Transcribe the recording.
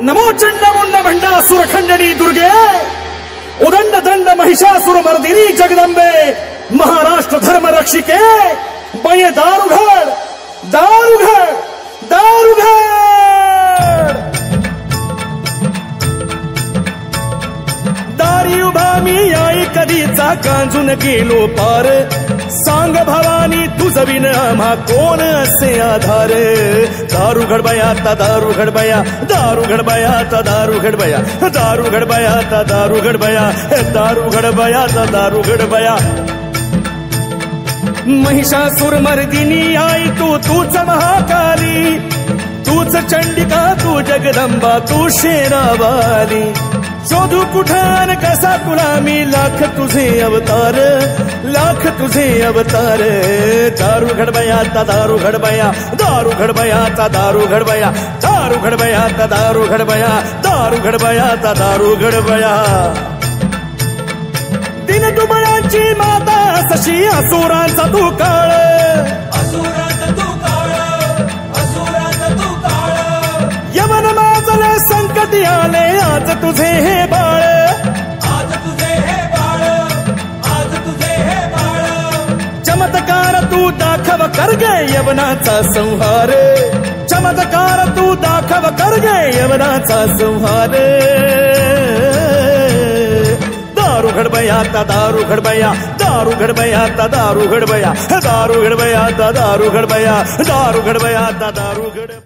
नमो चंडमुंड भंडासुर खंडनी दुर्गे उदंड दंड महिषासुर मर्दिनी जगदंबे महाराष्ट्र धर्म रक्षिके बये दारुघड दारुघड दारुघड दारी उभा मी आई कधीचा कांजून गेलो पार सांग भवानी तुझ विन आम्हा कोण असे आधार दारू घडबया ता दारू घडबया दारू घडबया ता दारू घडबया दारू घडबया ता दारू घडबया दारू घडबया ता दारू घडबया महिषासुर मर्दिनी आई तूच महाकाली तूच चंडिका तू जगदंबा तू शेरावाली शोधू कुठान कसा तुला मी लाख तुझे अवतार दारू घडबया ता दारू घडबया दारू घडबया ता दारू घडबया दारू घडबया ता दारू घडबया दारू घडबया ता दारू घडबया दिन दुबळाची माता सशी असुरांचा तू काळ यमन माजले संकटी आले आज तुझे हे बाळ चमत्कार तू दाखव कर गे यवनाचा संहार चमत्कार तू दाखव कर गे यवनाचा संहार दारू घडबया ता दारू घडबया दारू घडबया ता दारू घडबया दारू घडबया ता दारू घडबया दारू घडबया ता दारू घड